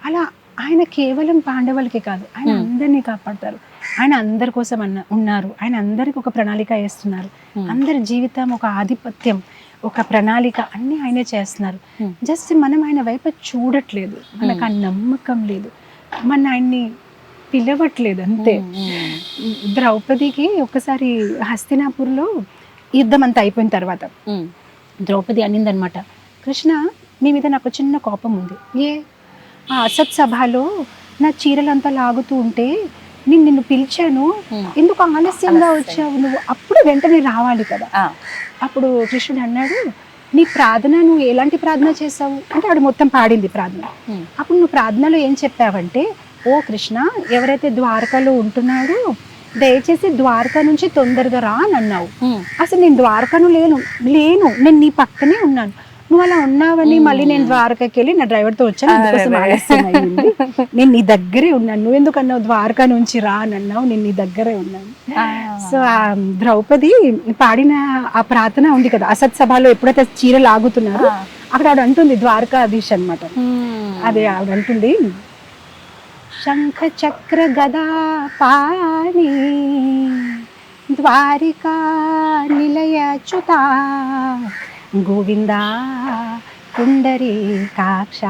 అలా ఆయన కేవలం పాండవులకి కాదు, ఆయన అందరినీ కాపాడతారు. ఆయన అందరి కోసం ఉన్నారు. ఆయన అందరికి ఒక ప్రణాళిక వేస్తున్నారు. అందరి జీవితం ఒక ఆధిపత్యం, ఒక ప్రణాళిక అన్ని ఆయనే చేస్తున్నారు. జస్ట్ మనం ఆయన వైపు చూడట్లేదు, మనకు ఆ నమ్మకం లేదు, మన ఆయన్ని పిలవట్లేదు అంతే. ద్రౌపదికి ఒకసారి హస్తినాపూర్లో యుద్ధం అంతా అయిపోయిన తర్వాత ద్రౌపది అనిందనమాట, కృష్ణ మీ మీద నాకు చిన్న కోపం ఉంది. ఆ అసత్ సభలో నా చీరలంతా లాగుతూ ఉంటే నిన్ను పిలిచాను, ఎందుకు ఆలస్యంగా వచ్చావు నువ్వు? అప్పుడు వెంటనే రావాలి కదా. అప్పుడు కృష్ణుడు అన్నాడు, నీ ప్రార్థన నువ్వు ఎలాంటి ప్రార్థన చేసావు అంటే ఆవిడ మొత్తం పాడింది ప్రార్థన. అప్పుడు నువ్వు ప్రార్థనలో ఏం చెప్పావంటే, ఓ కృష్ణ, ఎవరైతే ద్వారకాలో ఉంటున్నాడో దయచేసి ద్వారకా నుంచి తొందరగా రా అని అన్నావు. అసలు నేను ద్వారకాను లేను, నేను నీ పక్కనే ఉన్నాను. నువ్వు అలా ఉన్నావని మళ్ళీ నేను ద్వారకాకి వెళ్ళి నా డ్రైవర్తో వచ్చాను, అందుకోసం ఆలస్యం అయింది. నేను నీ దగ్గరే ఉన్నాను, నువ్వు ఎందుకు అన్నావు ద్వారకా నుంచి రా అని అన్నావు, నేను నీ దగ్గరే ఉన్నాను. సో ఆ ద్రౌపది పాడిన ఆ ప్రార్థన ఉంది కదా, అసత్ సభలో ఎప్పుడైతే చీర లాగుతున్నారో అక్కడ ఆవిడ అంటుంది, ద్వారకాధీష్ అనమాట, అదే ఆవిడ అంటుంది, శంఖ చక్ర గదా పాణి ద్వారికా నిలయచ్యుత గోవిందా పుండరీకాక్ష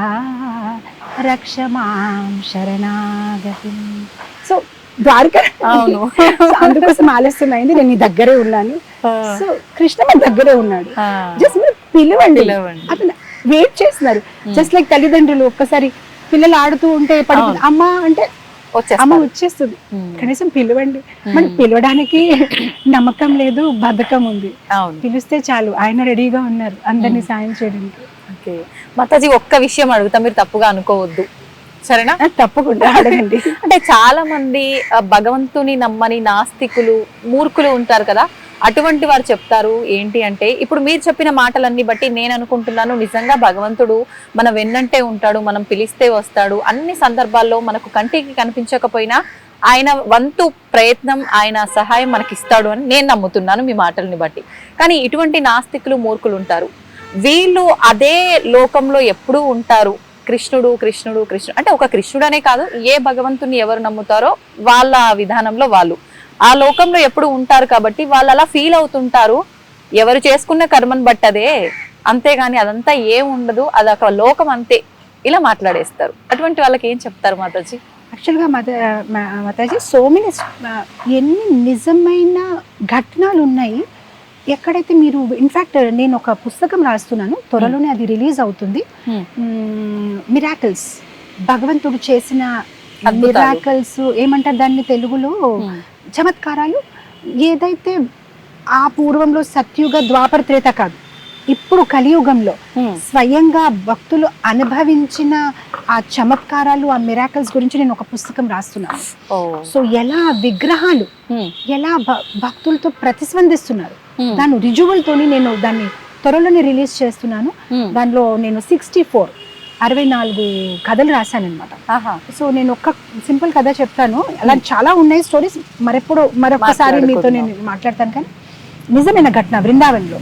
రక్షమాం శరణాగతి. సో ద్వారక అందుకోసం ఆలస్యం అయింది, నేను నీ దగ్గరే ఉన్నాను. సో కృష్ణ మన దగ్గరే ఉన్నాడు, జస్ట్ మీరు పిలవండి. అతను వెయిట్ చేస్తున్నారు. జస్ట్ లైక్ తల్లిదండ్రులు ఒక్కసారి పిల్లలు ఆడుతూ ఉంటే అమ్మ అంటే అమ్మ వచ్చేస్తుంది, కనీసం పిలవండి. మనకి పిలవడానికి నమ్మకం లేదు, బద్ధకం ఉంది. పిలిస్తే చాలు, ఆయన రెడీగా ఉన్నారు అందరినీ సాయం చేయడానికి. మాతాజీ ఒక్క విషయం అడుగుతా, మీరు తప్పుగా అనుకోవద్దు సరేనా? తప్పకుండా అడగండి. అంటే చాలా మంది భగవంతుని నమ్మని నాస్తికులు, మూర్ఖులు ఉంటారు కదా, అటువంటి వారు చెప్తారు ఏంటి అంటే, ఇప్పుడు మీరు చెప్పిన మాటలన్నీ బట్టి నేను అనుకుంటున్నాను, నిజంగా భగవంతుడు మన వెన్నంటే ఉంటాడు, మనం పిలిస్తే వస్తాడు, అన్ని సందర్భాల్లో మనకు కంటికి కనిపించకపోయినా ఆయన వంతు ప్రయత్నం, ఆయన సహాయం మనకి ఇస్తాడు అని నేను నమ్ముతున్నాను మీ మాటల్ని బట్టి. కానీ ఇటువంటి నాస్తికులు, మూర్ఖులు ఉంటారు, వీళ్ళు అదే లోకంలో ఎప్పుడూ ఉంటారు. కృష్ణుడు కృష్ణుడు కృష్ణుడు అంటే ఒక కృష్ణుడు అనే కాదు, ఏ భగవంతుని ఎవరు నమ్ముతారో వాళ్ళ విధానంలో వాళ్ళు ఆ లోకంలో ఎప్పుడు ఉంటారు కాబట్టి వాళ్ళు అలా ఫీల్ అవుతుంటారు. ఎవరు చేసుకున్న కర్మను బట్టదే, అంతేగాని అదంతా ఏం ఉండదు, అదొక లోకం అంతే, ఇలా మాట్లాడేస్తారు. అటువంటి వాళ్ళకి ఏం చెప్తారు మాతాజీ? యాక్చువల్గా మాతాజీ సో మెనీ ఎన్ని నిజమైన ఘటనలు ఉన్నాయి. ఎక్కడైతే మీరు ఇన్ఫ్యాక్ట్ నేను ఒక పుస్తకం రాస్తున్నాను, త్వరలోనే అది రిలీజ్ అవుతుంది. మిరాకిల్స్, భగవంతుడు చేసిన మిరాకిల్స్ ఏమంటారు దాన్ని తెలుగులో, చమత్కారాలు. ఏదైతే ఆ పూర్వంలో సత్యుగ ద్వాపర త్రేత కాదు, ఇప్పుడు కలియుగంలో స్వయంగా భక్తులు అనుభవించిన ఆ చమత్కారాలు, ఆ మిరాకిల్స్ గురించి నేను ఒక పుస్తకం రాస్తున్నాను. సో ఎలా విగ్రహాలు ఎలా భక్తులతో ప్రతిస్పందిస్తున్నారు దాని రుజువులతోని నేను దాన్ని త్వరలోనే రిలీజ్ చేస్తున్నాను. దానిలో నేను 64 కథలు రాశాను అనమాట. సో నేను ఒక సింపుల్ కథ చెప్తాను, అలా చాలా ఉన్నాయి స్టోరీస్, మరొకసారి మీతో నేను మాట్లాడతాను. కానీ నిజమైన ఘటన, బృందావన్లో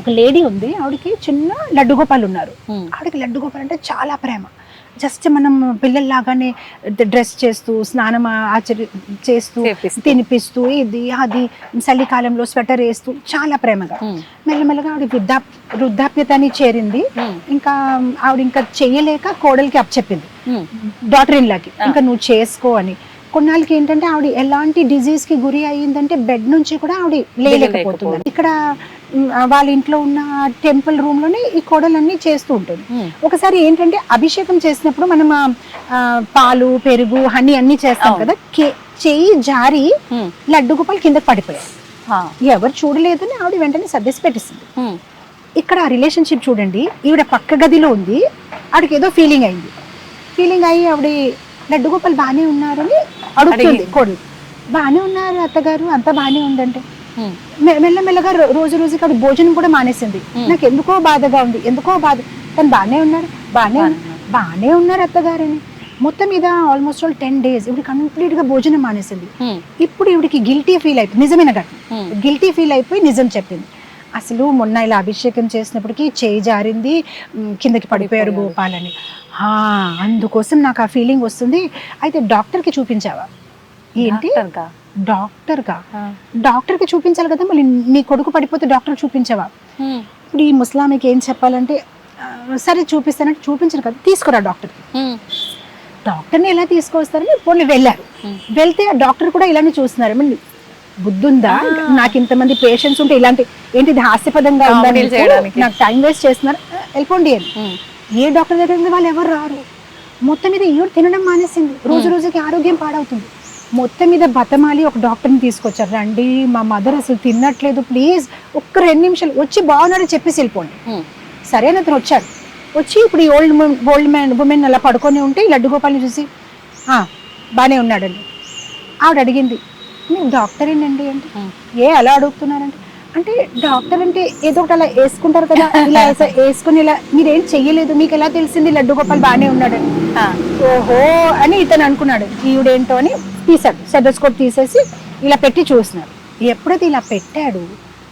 ఒక లేడీ ఉంది, ఆవిడకి చిన్న లడ్డు గోపాలు ఉన్నారు. ఆవిడకి లడ్డు గోపాలు అంటే చాలా ప్రేమ. జస్ట్ మనం పిల్లల్లాగానే డ్రెస్ చేస్తూ, స్నానం చేస్తూ, తినిపిస్తూ, ఇది అది, చలికాలంలో స్వెటర్ వేస్తూ చాలా ప్రేమగా. మెల్లమెల్లగా ఆవిడ వృద్ధాప్యతని చేరింది. ఇంకా ఆవిడ ఇంకా చెయ్యలేక కోడలికి అప్పచెప్పింది, డాటర్ ఇన్ లాకి, ఇంకా నువ్వు చేసుకో అని. కొన్నాళ్ళకి ఏంటంటే ఆవిడ ఎలాంటి డిజీజ్ కి గురి అయ్యిందంటే బెడ్ నుంచి కూడా ఆవిడ లేలేకపోతుంది. ఇక్కడ వాళ్ళ ఇంట్లో ఉన్న టెంపుల్ రూమ్ లోనే ఈ కోడలన్నీ చేస్తూ ఉంటుంది. ఒకసారి ఏంటంటే అభిషేకం చేసినప్పుడు మనం పాలు, పెరుగు, హనీ అన్ని చేస్తాం కదా, చెయ్యి జారి లడ్డు గోపాలు కిందకి పడిపోయాయి. ఎవరు చూడలేదని ఆవిడ వెంటనే సర్దేసి పెట్టిస్తుంది. ఇక్కడ ఆ రిలేషన్షిప్ చూడండి, ఈవిడ పక్క గదిలో ఉంది, ఆవిడకి ఏదో ఫీలింగ్ అయ్యి ఆవిడ లడ్డు గోపాల్ బాగానే ఉన్నారని అడుగుతుంది కోడలు. బాగానే ఉన్నారు అత్తగారు, అంతా బాగానే ఉందంటే మెల్లమెల్లగా రోజుకి ఆవిడ భోజనం కూడా మానేసింది. నాకు ఎందుకో బాధగా ఉంది, తను బాగానే ఉన్నారు అత్తగారని. మొత్తం మీద ఆల్మోస్ట్ 10 days ఇవిడ కంప్లీట్ గా భోజనం మానేసింది. ఇప్పుడు ఇవిడికి గిల్టీ ఫీల్ అయిపోయి, నిజమైన ఘటన, గిల్టీ ఫీల్ అయిపోయి నిజం చెప్పింది. అసలు మొన్న ఇలా అభిషేకం చేసినప్పటికీ చేయి జారింది, కిందకి పడిపోయారు గోపాలని. అందుకోసం నాకు ఆ ఫీలింగ్ వస్తుంది. అయితే డాక్టర్కి చూపించావా? ఏంటి డాక్టర్కి చూపించాలి కదా, మళ్ళీ నీ కొడుకు పడిపోతే డాక్టర్ చూపించావా? ఇప్పుడు ఈ ముస్లాంకి ఏం చెప్పాలంటే, సరే చూపిస్తానంటే చూపించరు కదా, తీసుకురా డాక్టర్ని ఎలా తీసుకొస్తారని పోనీ వెళ్ళారు. వెళ్తే ఆ డాక్టర్ కూడా ఇలానే చూస్తున్నారు. మళ్ళీ బుద్ధుందా, నాకు ఇంతమంది పేషెంట్స్ ఉంటే ఇలాంటి ఏంటిది హాస్యపదంగా ఉందని నాకు టైం వేస్ట్ చేస్తున్నారు, వెళ్ళిపోండి అని. ఏ డాక్టర్ దగ్గర వాళ్ళు ఎవరు రారు. మొత్తం మీద ఈవిడ తినడం మానేసింది, రోజుకి ఆరోగ్యం పాడవుతుంది. మొత్తం మీద బతమాలి ఒక డాక్టర్ని తీసుకొచ్చారు. రండి, మా మదర్ అసలు తినట్లేదు, ప్లీజ్ ఒక్క 2 నిమిషాలు వచ్చి బాగున్నారని చెప్పేసి వెళ్ళిపోండి. సరే అని అతను వచ్చి ఇప్పుడు ఈ ఓల్డ్ ఉమెన్ అలా పడుకొని ఉంటే ఈ లడ్డు గోపాల్ని చూసి బాగానే ఉన్నాడండి. ఆవిడ అడిగింది, మీరు డాక్టర్ ఏంటండి అంటే, అలా అడుగుతున్నారంటే, అంటే డాక్టర్ అంటే ఏదో ఒకటి అలా వేసుకుంటారు కదా, ఇలా వేసుకుని ఇలా మీరేం చెయ్యలేదు, మీకు ఎలా తెలిసింది లడ్డు గోపాల్ బాగానే ఉన్నాడని? ఓహో అని ఇతను అనుకున్నాడు, ఈవిడేంటో అని తీసాడు, స్టెథోస్కోప్ తీసేసి ఇలా పెట్టి చూసినాడు. ఎప్పుడైతే ఇలా పెట్టాడు,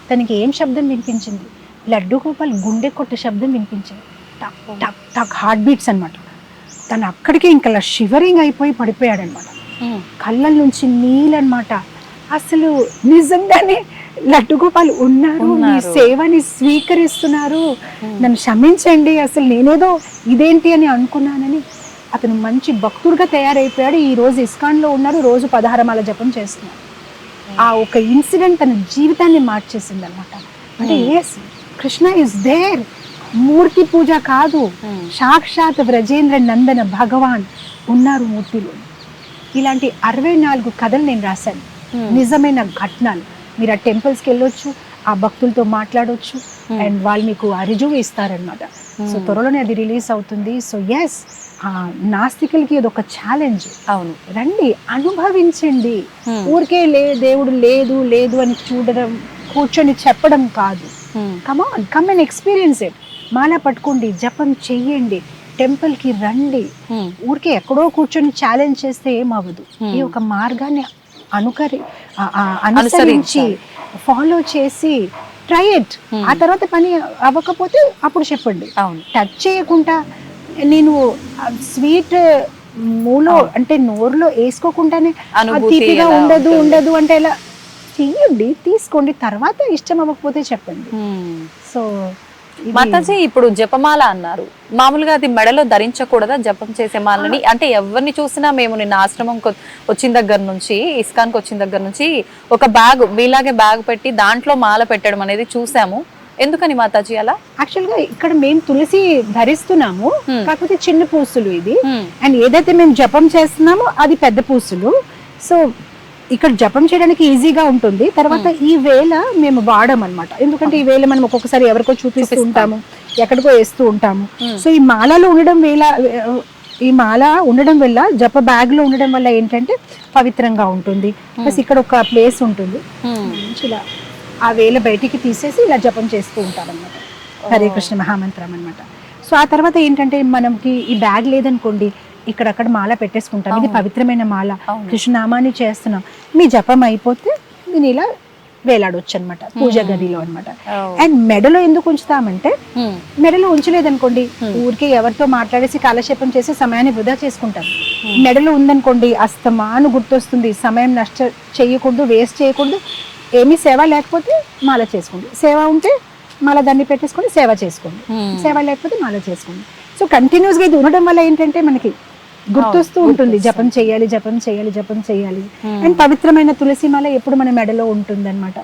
తనకి ఏం శబ్దం వినిపించింది? లడ్డు గోపాల్ గుండె కొట్టు శబ్దం వినిపించింది, టక్ టక్ టక్, హార్ట్ బీట్స్ అనమాట. తను అక్కడికే ఇంకా షివరింగ్ అయిపోయి పడిపోయాడు అనమాట. కళ్ళ నుంచి నీళ్ళనమాట. అసలు నిజంగానే లడ్డు గోపాల్ ఉన్నారు, మీ సేవని స్వీకరిస్తున్నారు, నన్ను క్షమించండి, అసలు నేనేదో ఇదేంటి అని అనుకున్నానని అతను మంచి భక్తుడిగా తయారైపోయాడు. ఈ రోజు ఇస్కాన్లో ఉన్నారు, రోజు 16 మాల జపం చేస్తున్నారు. ఆ ఒక ఇన్సిడెంట్ తన జీవితాన్ని మార్చేసింది అనమాట. అంటే ఎస్, కృష్ణ ఇస్ దేర్. మూర్తి పూజ కాదు, సాక్షాత్ వ్రజేంద్ర నందన భగవాన్ ఉన్నారు మూర్తిలో. ఇలాంటి 64 కథలు నేను రాశాను, నిజమైన ఘటనలు. మీరు ఆ టెంపుల్స్కి వెళ్ళొచ్చు, ఆ భక్తులతో మాట్లాడవచ్చు, అండ్ వాళ్ళు మీకు ఆ రుజువు ఇస్తారనమాట. సో త్వరలోనే అది రిలీజ్ అవుతుంది. సో ఎస్, నాస్తికులకి ఇది ఒక ఛాలెంజ్. అవును, రండి, అనుభవించండి. ఊరికే దేవుడు లేదు అని చూడడం, కూర్చొని చెప్పడం కాదు. Come and experience it. మాల పట్టుకోండి, జపం చెయ్యండి, టెంపుల్ కి రండి. ఊరికే ఎక్కడో కూర్చొని ఛాలెంజ్ చేస్తే ఏమవ్వదు. ఈ ఒక మార్గాన్ని అనుసరించి ఫాలో చేసి ట్రై ఇట్. ఆ తర్వాత పని అవ్వకపోతే అప్పుడు చెప్పండి. టచ్ చేయకుండా, నేను స్వీట్ మూలో అంటే నోరులో వేసుకోకుండానే తీపిగా ఉండదు అంటే ఇలా చెయ్యండి, తీసుకోండి, తర్వాత ఇష్టం అవ్వకపోతే చెప్పండి. సో మాతాజీ ఇప్పుడు జపమాల అన్నారు, మామూలుగా అది మెడలో ధరించకూడదా జపం చేసే మాలని? అంటే ఎవరిని చూసినా మేము నిన్న ఆశ్రమం వచ్చిన దగ్గర నుంచి, ఇస్కాన్కి వచ్చిన దగ్గర నుంచి ఒక బ్యాగ్ మీలాగే బ్యాగ్ పెట్టి దాంట్లో మాల పెట్టడం అనేది చూసాము. ఎందుకని మాతాజీ అలా? యాక్చువల్ గా ఇక్కడ మేము తులసి ధరిస్తున్నాము, కాకపోతే చిన్న పూసులు ఇది. అండ్ ఏదైతే మేము జపం చేస్తున్నామో అది పెద్ద పూసులు. సో ఇక్కడ జపం చేయడానికి ఈజీగా ఉంటుంది. తర్వాత ఈ వేళ మేము వాడడం అనమాట, ఎందుకంటే ఈ వేళ మనం ఒక్కొక్కసారి ఎవరికో చూపిస్తూ ఉంటాము, ఎక్కడికో వేస్తూ ఉంటాము. సో ఈ మాలలో ఉండడం వల్ల జప బ్యాగ్ లో ఉండడం వల్ల ఏంటంటే పవిత్రంగా ఉంటుంది. ప్లస్ ఇక్కడ ఒక ప్లేస్ ఉంటుంది, ఇలా ఆ వేళ బయటికి తీసేసి ఇలా జపం చేస్తూ ఉంటాం అనమాట, హరే కృష్ణ మహామంత్రం అనమాట. సో ఆ తర్వాత ఏంటంటే మనకి ఈ బ్యాగ్ లేదనుకోండి, ఇక్కడక్కడ మాల పెట్టేసుకుంటాం. ఇది పవిత్రమైన మాల, కృష్ణనామాన్ని చేస్తున్నాం. మీ జపం అయిపోతే దీని ఇలా వేలాడొచ్చు అనమాట పూజ గదిలో అనమాట. అండ్ మెడలో ఎందుకు ఉంచుతామంటే, మెడలో ఉంచలేదనుకోండి ఊరికే ఎవరితో మాట్లాడేసి కాలక్షేపం చేసి సమయాన్ని వృధా చేసుకుంటాం. మెడలో ఉందనుకోండి అస్తమాను గుర్తొస్తుంది, సమయం నష్ట చేయకూడదు, వేస్ట్ చేయకూడదు. ఏమీ సేవ లేకపోతే మాల చేసుకోండి, సేవ ఉంటే మాల దాన్ని పెట్టేసుకోండి, సేవ చేసుకోండి, సేవ లేకపోతే మాల చేసుకోండి. సో కంటిన్యూస్ గా ఇది ఉండడం వల్ల ఏంటంటే మనకి గుర్తొస్తూ ఉంటుంది జపం చేయాలి, జపం చేయాలి, జపం చేయాలి. అండ్ పవిత్రమైన తులసి మాల ఎప్పుడు మన మెడలో ఉంటుంది అనమాట.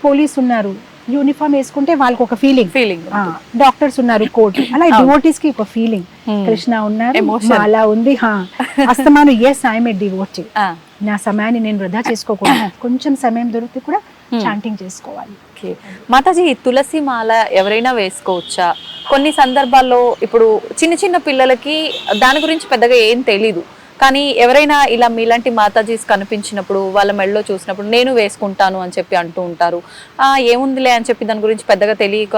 పోలీస్ ఉన్నారు యూనిఫామ్ వేసుకుంటే వాళ్ళకి ఒక ఫీలింగ్, డాక్టర్స్ ఉన్నారు కోట్, అలా డివోటీస్ కి ఒక ఫీలింగ్. కృష్ణ ఉన్నారు, మాల ఉంది, అస్తమాను ఎస్ ఐఎమ్ ఏ డివోటీ, నా సమయాన్ని నేను వృధా చేసుకోకూడదు, కొంచెం సమయం దొరికితే కూడా చాంటింగ్ చేసుకోవాలి. మాతాజీ తులసి మాల ఎవరైనా వేసుకోవచ్చా? కొన్ని సందర్భాల్లో ఇప్పుడు చిన్న చిన్న పిల్లలకి దాని గురించి పెద్దగా ఏం తెలీదు, కానీ ఎవరైనా ఇలా మీలాంటి మాతాజీస్ కనిపించినప్పుడు వాళ్ళ మెడలో చూసినప్పుడు నేను వేసుకుంటాను అని చెప్పి అంటూ ఉంటారు. ఏముందిలే అని చెప్పి దాని గురించి పెద్దగా తెలియక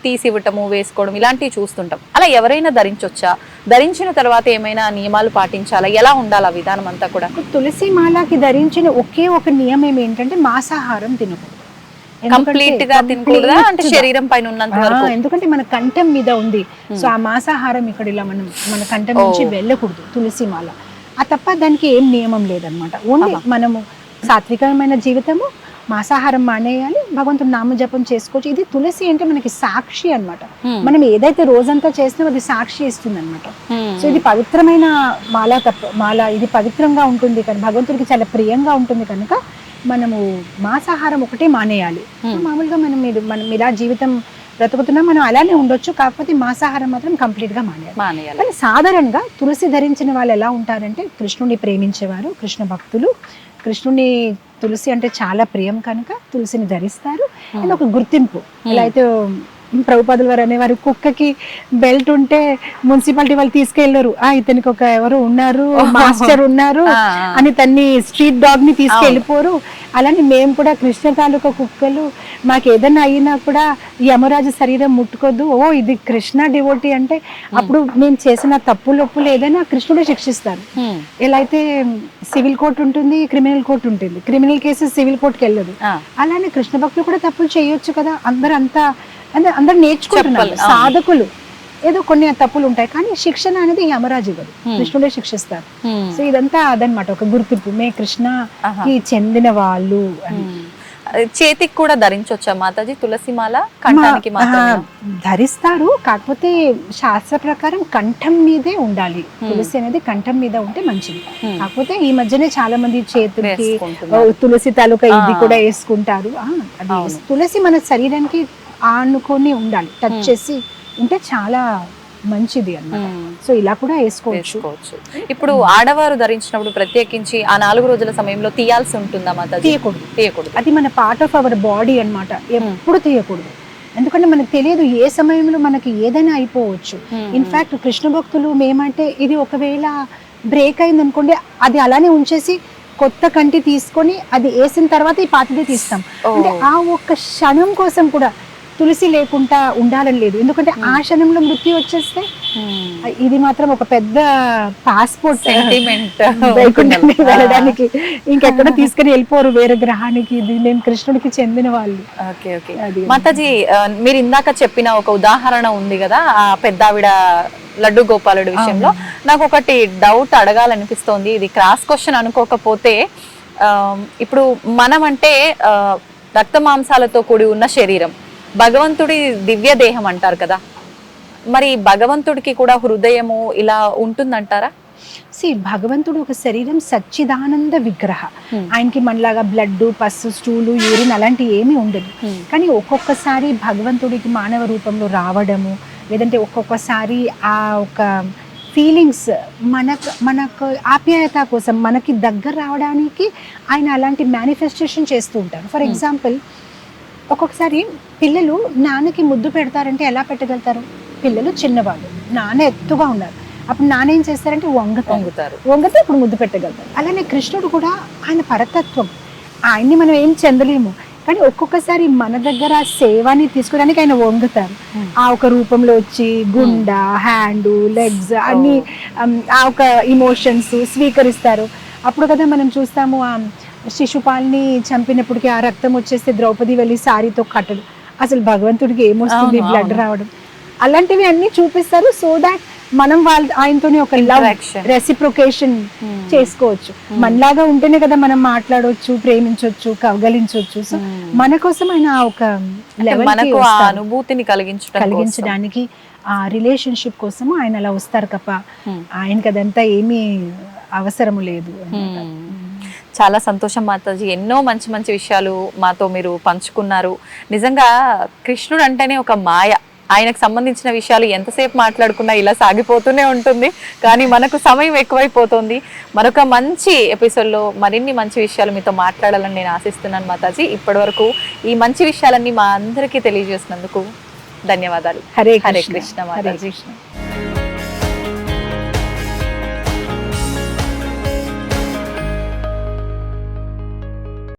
తీసి ఇవ్వటము, వేసుకోవడం ఇలాంటివి చూస్తుంటాం. అలా ఎవరైనా ధరించొచ్చా? ధరించిన తర్వాత ఏమైనా నియమాలు పాటించాలా? ఎలా ఉండాలి ఆ విధానం అంతా కూడా? తులసి మాలకి ధరించిన ఒకే ఒక నియమం ఏంటంటే మాంసాహారం తినకూడదు. కంప్లీట్ గా తినకూడదా? అంటే శరీరం పైన ఉన్నంత వరకు, ఎందుకంటే మన కంఠం మీద ఉంది. సో ఆ మాంసాహారం ఇక్కడ ఇలా మన కంఠం నుంచి వెళ్ళకూడదు తులసి మాల. ఆ తప్ప దానికి ఏం నియమం లేదనమాట. ఓన్లీ మనము సాత్వికమైన జీవితము, మాంసాహారం మానేయాలి, భగవంతుడు నామజపం చేసుకోవచ్చు. ఇది తులసి అంటే మనకి సాక్షి అన్నమాట. మనం ఏదైతే రోజంతా చేస్తున్నామో అది సాక్షి ఇస్తుంది అనమాట. సో ఇది పవిత్రమైన మాల ఇది పవిత్రంగా ఉంటుంది కానీ భగవంతుడికి చాలా ప్రియంగా ఉంటుంది కనుక మనము మాంసాహారం ఒకటే మానేయాలి. మామూలుగా మనం ఇలా జీవితం బ్రతుకుతున్నాం, మనం అలానే ఉండొచ్చు, కాకపోతే మాంసాహారం మాత్రం కంప్లీట్ గా మానేయాలి. కానీ సాధారణంగా తులసి ధరించిన వాళ్ళు ఎలా ఉంటారంటే కృష్ణుని ప్రేమించేవారు, కృష్ణ భక్తులు. కృష్ణుని తులసి అంటే చాలా ప్రియం కనుక తులసిని ధరిస్తారు. అండ్ ఒక గుర్తింపు, ఎలా అయితే ప్రభుపాదుల వారు అనేవారు, కుక్కకి బెల్ట్ ఉంటే మున్సిపాలిటీ వాళ్ళు తీసుకెళ్లరు, ఇతనికి ఒక ఎవరు ఉన్నారు, మాస్టర్ ఉన్నారు అని తన్ని స్ట్రీట్ డాగ్ ని తీసుకెళ్ళిపోరు. అలానే మేము కూడా కృష్ణ తాలూకా కుక్కలు, మాకు ఏదైనా అయినా కూడా యమరాజు శరీరం ముట్టుకోద్దు, ఇది కృష్ణ డివోటీ అంటే అప్పుడు మేము చేసిన తప్పులు ఏదైనా కృష్ణుడే శిక్షిస్తారు. ఎలా అయితే సివిల్ కోర్ట్ ఉంటుంది, క్రిమినల్ కోర్ట్ ఉంటుంది, క్రిమినల్ కేసెస్ సివిల్ కోర్టుకి వెళ్ళదు. అలానే కృష్ణ భక్తులు కూడా తప్పులు చేయొచ్చు కదా. అందరు నేర్చుకుంటున్నారు, సాధకులు ఏదో కొన్ని తప్పులు ఉంటాయి కానీ శిక్షణ అనేది యమరాజు ఇవ్వదు, కృష్ణుడే శిక్షిస్తారు. సో ఇదంతా అదనమాట ఒక గుర్తింపు, మే కృష్ణకి చెందిన వాళ్ళు అని. చేతికి కూడా ధరించొచ్చా మాతాజీ తులసి మాల? కంఠానికి ధరిస్తారు, కాకపోతే శాస్త్ర ప్రకారం కంఠం మీదే ఉండాలి. తులసి అనేది కంఠం మీద ఉంటే మంచిది. కాకపోతే ఈ మధ్యనే చాలా మంది చేతులకి తులసి తాలూకా ఇది కూడా వేసుకుంటారు. అది తులసి మన శరీరానికి ఆనుకొని ఉండాలి, టచ్ చేసి ఉంటే చాలా మంచిది అన్నమాట. సో ఇలా కూడా వేసుకోవచ్చు. ఇప్పుడు ఆడవారు ధరించినప్పుడు ప్రత్యేకించి ఆ 4 రోజుల సమయంలో తీయాల్సి ఉంటుందా మాతాజీ? తీయకూడదు. అది మన పార్ట్ ఆఫ్ అవర్ బాడీ అన్నమాట, ఎప్పుడు తీయకూడదు. ఎందుకంటే మనకు తెలియదు ఏ సమయంలో మనకి ఏదైనా అయిపోవచ్చు. ఇన్ఫాక్ట్ కృష్ణ భక్తులు మేమంటే ఇది ఒకవేళ బ్రేక్ అయింది అనుకోండి, అది అలానే ఉంచేసి కొత్త కంటి తీసుకొని అది వేసిన తర్వాత ఈ పాతదే తీస్తాం. అంటే ఆ ఒక్క క్షణం కోసం కూడా తులసి లేకుండా ఉండాలని లేదు. ఎందుకంటే ఆ క్షణంలో మృత్యు వచ్చేస్తే ఇది మాత్రం ఒక పెద్ద పాస్పోర్ట్ వెళ్ళడానికి, ఇంకెక్కడ తీసుకుని వెళ్ళిపోరు వేరే గ్రహానికి. ఇది మేము కృష్ణుడికి చెందిన వాళ్ళు. మాతాజీ మీరు ఇందాక చెప్పిన ఒక ఉదాహరణ ఉంది కదా, ఆ పెద్దావిడ లడ్డు గోపాలుడి విషయంలో, నాకు ఒకటి డౌట్ అడగాలనిపిస్తోంది. ఇది క్రాస్ క్వశ్చన్ అనుకోకపోతే, ఇప్పుడు మనం అంటే రక్త మాంసాలతో కూడి ఉన్న శరీరం, భగవంతుడి దివ్య దేహం అంటారు కదా, మరి భగవంతుడికి కూడా హృదయము ఇలా ఉంటుందంటారా? భగవంతుడు ఒక శరీరం సచ్చిదానంద విగ్రహ. ఆయనకి మనలాగా బ్లడ్, పస్సు, స్టూలు, యూరిన్ అలాంటి ఏమీ ఉండదు. కానీ ఒక్కొక్కసారి భగవంతుడికి మానవ రూపంలో రావడము, లేదంటే ఒక్కొక్కసారి ఆ ఒక ఫీలింగ్స్ మనకు ఆప్యాయత కోసం మనకి దగ్గర రావడానికి ఆయన అలాంటి మేనిఫెస్టేషన్ చేస్తూ ఉంటారు. ఫర్ ఎగ్జాంపుల్, ఒక్కొక్కసారి పిల్లలు నాన్నకి ముద్దు పెడతారంటే ఎలా పెట్టగలుగుతారు? పిల్లలు చిన్నవాళ్ళు, నాన్న ఎత్తుగా ఉన్నారు, అప్పుడు నాన్న ఏం చేస్తారంటే వంగితే ఇప్పుడు ముద్దు పెట్టగలుగుతారు. అలానే కృష్ణుడు కూడా ఆయన పరతత్వం, ఆయన్ని మనం ఏం చెందలేము. కానీ ఒక్కొక్కసారి మన దగ్గర సేవని తీసుకోవడానికి ఆయన వంగుతారు. ఆ ఒక రూపంలో వచ్చి గుండ, హ్యాండ్, లెగ్స్ అన్ని ఆ ఒక ఇమోషన్స్ స్వీకరిస్తారు. అప్పుడు కదా మనం చూస్తాము ఆ శిశుపాల్ని చంపినప్పటికీ ఆ రక్తం వచ్చేస్తే ద్రౌపది వెళ్ళి సారీతో కట్టడు. అసలు భగవంతుడికి ఏమొస్తుంది, బ్లడ్ రావడం, అలాంటివి అన్ని చూపిస్తారు. సో దాట్ మనం ఆయనతోనే ఒక లవ్ రెసిప్రొకేషన్ చేసుకోవచ్చు. మనలాగా ఉంటేనే కదా మనం మాట్లాడవచ్చు, ప్రేమించవచ్చు, కవగలించవచ్చు. సో మన కోసం ఆయన ఒక మనకు ఆ అనుభూతిని కలిగించడానికి, ఆ రిలేషన్షిప్ కోసము ఆయన అలా వస్తారు తప్ప ఆయనకి అదంతా ఏమీ అవసరము లేదు. చాలా సంతోషం మాతాజీ, ఎన్నో మంచి మంచి విషయాలు మాతో మీరు పంచుకున్నారు. నిజంగా కృష్ణుడు అంటేనే ఒక మాయ. ఆయనకు సంబంధించిన విషయాలు ఎంతసేపు మాట్లాడుకున్నా ఇలా సాగిపోతూనే ఉంటుంది. కానీ మనకు సమయం ఎక్కువైపోతుంది. మరొక మంచి ఎపిసోడ్లో మరిన్ని మంచి విషయాలు మీతో మాట్లాడాలని నేను ఆశిస్తున్నాను మాతాజీ. ఇప్పటి వరకు ఈ మంచి విషయాలన్నీ మా అందరికీ తెలియజేసినందుకు ధన్యవాదాలు. హరే కృష్ణ మాతాజీ.